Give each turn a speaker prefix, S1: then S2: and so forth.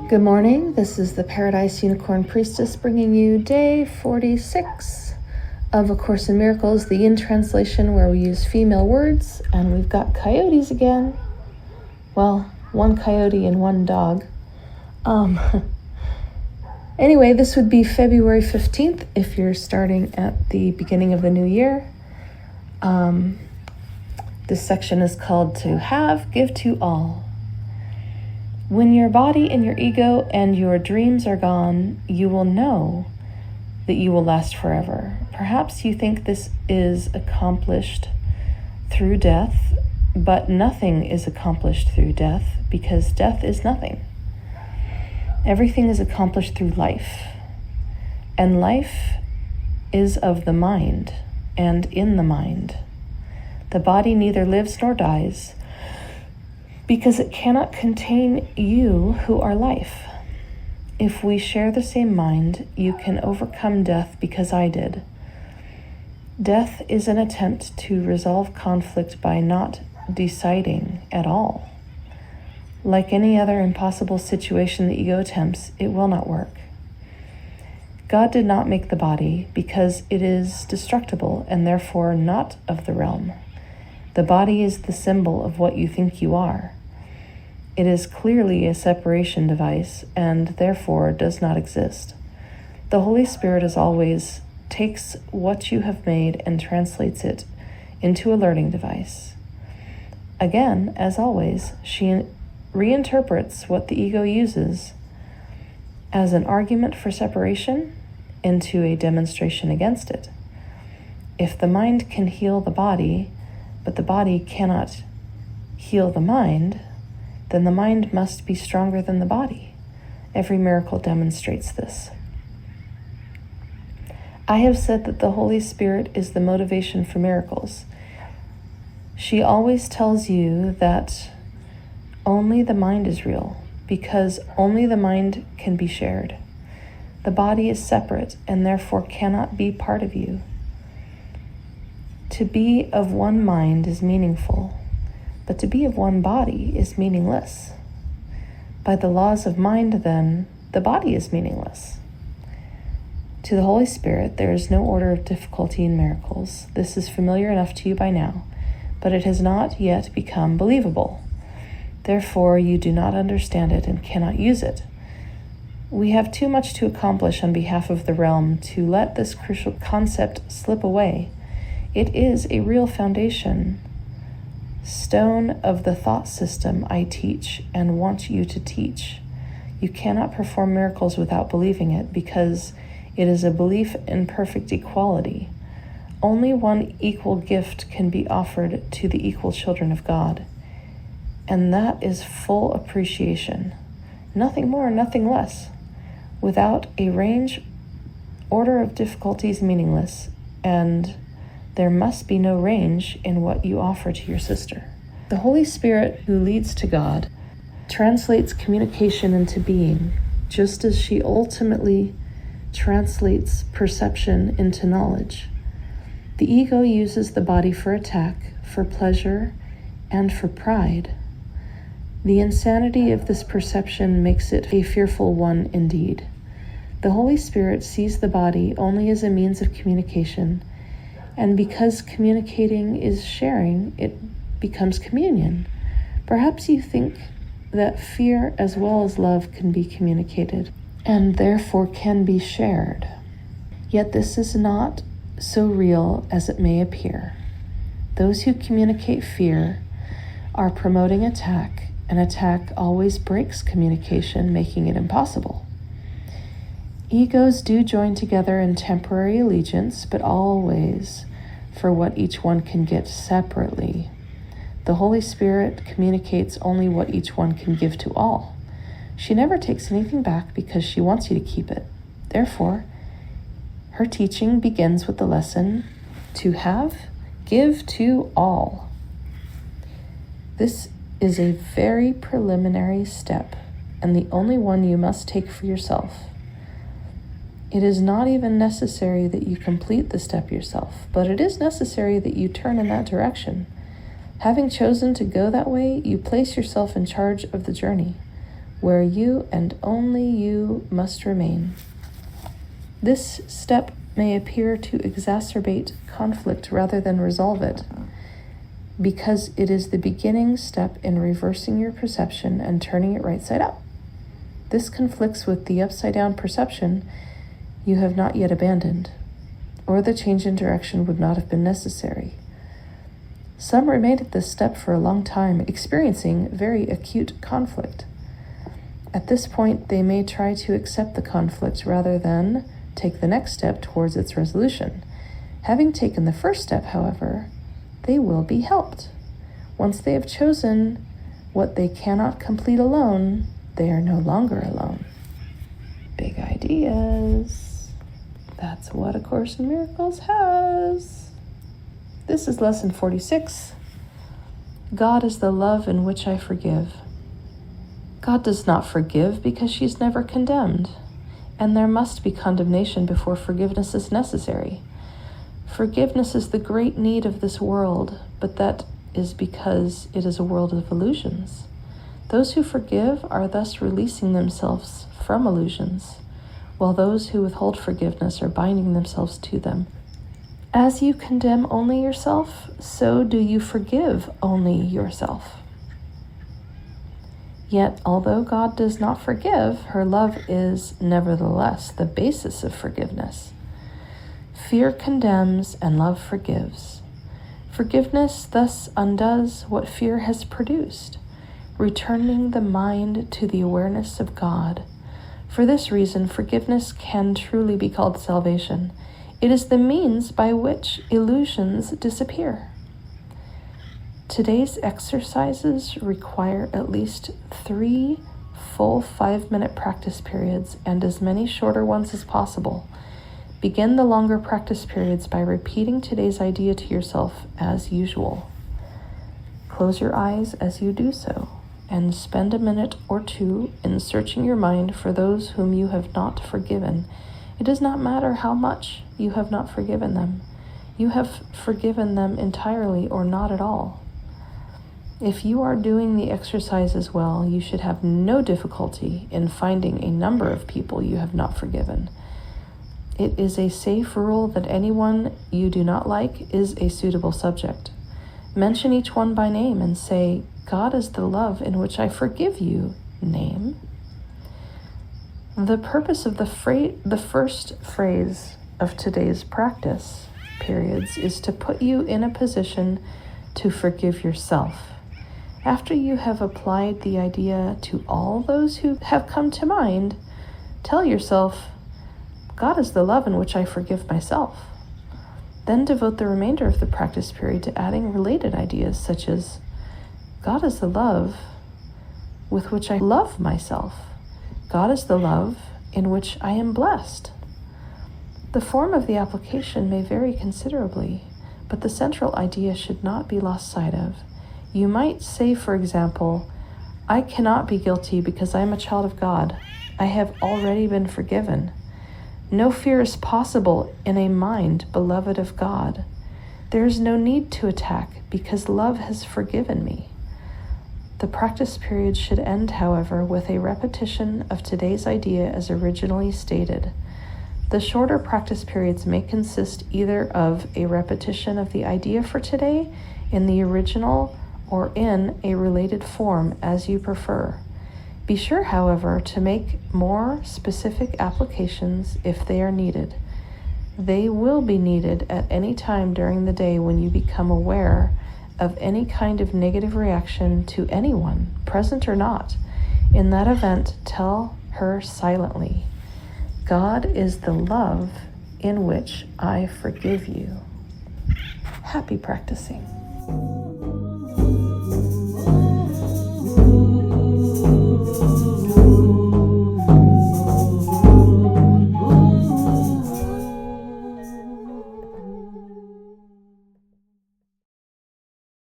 S1: Good morning, this is the Paradise Unicorn Priestess bringing you day 46 of A Course in Miracles, the Yin translation where we use female words, and we've got coyotes again. Well, one coyote and one dog. Anyway, this would be February 15th if you're starting at the beginning of the new year. This section is called To Have, Give to All. When your body and your ego and your dreams are gone, you will know that you will last forever. Perhaps you think this is accomplished through death, but nothing is accomplished through death because death is nothing. Everything is accomplished through life, and life is of the mind and in the mind. The body neither lives nor dies, because it cannot contain you who are life. If we share the same mind, you can overcome death because I did. Death is an attempt to resolve conflict by not deciding at all. Like any other impossible situation the ego attempts, it will not work. God did not make the body because it is destructible and therefore not of the realm. The body is the symbol of what you think you are. It is clearly a separation device and therefore does not exist. The Holy Spirit, as always, takes what you have made and translates it into a learning device. Again, as always, she reinterprets what the ego uses as an argument for separation into a demonstration against it. If the mind can heal the body, but the body cannot heal the mind, then the mind must be stronger than the body. Every miracle demonstrates this. I have said that the Holy Spirit is the motivation for miracles. She always tells you that only the mind is real, because only the mind can be shared. The body is separate and therefore cannot be part of you. To be of one mind is meaningful, but to be of one body is meaningless. By the laws of mind, then, the body is meaningless. To the Holy Spirit, there is no order of difficulty in miracles. This is familiar enough to you by now, but it has not yet become believable. Therefore, you do not understand it and cannot use it. We have too much to accomplish on behalf of the realm to let this crucial concept slip away. It is a real foundation, stone of the thought system I teach and want you to teach. You cannot perform miracles without believing it because it is a belief in perfect equality. Only one equal gift can be offered to the equal children of God, and that is full appreciation. Nothing more, nothing less. Without a range, order of difficulty is meaningless, and there must be no range in what you offer to your sister. The Holy Spirit, who leads to God, translates communication into being, just as she ultimately translates perception into knowledge. The ego uses the body for attack, for pleasure, and for pride. The insanity of this perception makes it a fearful one indeed. The Holy Spirit sees the body only as a means of communication, and because communicating is sharing, it becomes communion. Perhaps you think that fear as well as love can be communicated, and therefore can be shared. Yet this is not so real as it may appear. Those who communicate fear are promoting attack, and attack always breaks communication, making it impossible. Egos do join together in temporary allegiance, but always for what each one can get separately. The Holy Spirit communicates only what each one can give to all. She never takes anything back because she wants you to keep it. Therefore, her teaching begins with the lesson, to have, give to all. This is a very preliminary step, and the only one you must take for yourself. It is not even necessary that you complete the step yourself, but it is necessary that you turn in that direction. Having chosen to go that way, you place yourself in charge of the journey. where you and only you must remain. This step may appear to exacerbate conflict rather than resolve it, because it is the beginning step in reversing your perception and turning it right side up. This conflicts with the upside down perception you have not yet abandoned, or the change in direction would not have been necessary. Some remained at this step for a long time, experiencing very acute conflict. At this point, they may try to accept the conflict rather than take the next step towards its resolution. Having taken the first step, however, they will be helped. Once they have chosen what they cannot complete alone, they are no longer alone. Big ideas. That's what A Course in Miracles has. This is lesson 46. God is the love in which I forgive. God does not forgive because she's never condemned, and there must be condemnation before forgiveness is necessary. Forgiveness is the great need of this world, but that is because it is a world of illusions. Those who forgive are thus releasing themselves from illusions, while those who withhold forgiveness are binding themselves to them. As you condemn only yourself, so do you forgive only yourself. Yet, although God does not forgive, her love is nevertheless the basis of forgiveness. Fear condemns and love forgives. Forgiveness thus undoes what fear has produced, returning the mind to the awareness of God. For this reason, forgiveness can truly be called salvation. It is the means by which illusions disappear. Today's exercises require at least 3 full 5-minute practice periods and as many shorter ones as possible. Begin the longer practice periods by repeating today's idea to yourself as usual. Close your eyes as you do so, and spend a minute or two in searching your mind for those whom you have not forgiven. It does not matter how much you have not forgiven them. You have forgiven them entirely or not at all. If you are doing the exercises well, you should have no difficulty in finding a number of people you have not forgiven. It is a safe rule that anyone you do not like is a suitable subject. Mention each one by name and say, God is the love in which I forgive you, name. The purpose of the first phrase of today's practice periods is to put you in a position to forgive yourself. After you have applied the idea to all those who have come to mind, tell yourself, God is the love in which I forgive myself. Then devote the remainder of the practice period to adding related ideas such as, God is the love with which I love myself. God is the love in which I am blessed. The form of the application may vary considerably, but the central idea should not be lost sight of. You might say, for example, I cannot be guilty because I am a child of God. I have already been forgiven. No fear is possible in a mind beloved of God. There is no need to attack because love has forgiven me. The practice period should end, however, with a repetition of today's idea as originally stated. The shorter practice periods may consist either of a repetition of the idea for today in the original or in a related form as you prefer. Be sure, however, to make more specific applications if they are needed. They will be needed at any time during the day when you become aware of any kind of negative reaction to anyone, present or not. In that event, tell her silently, God is the love in which I forgive you. Happy practicing.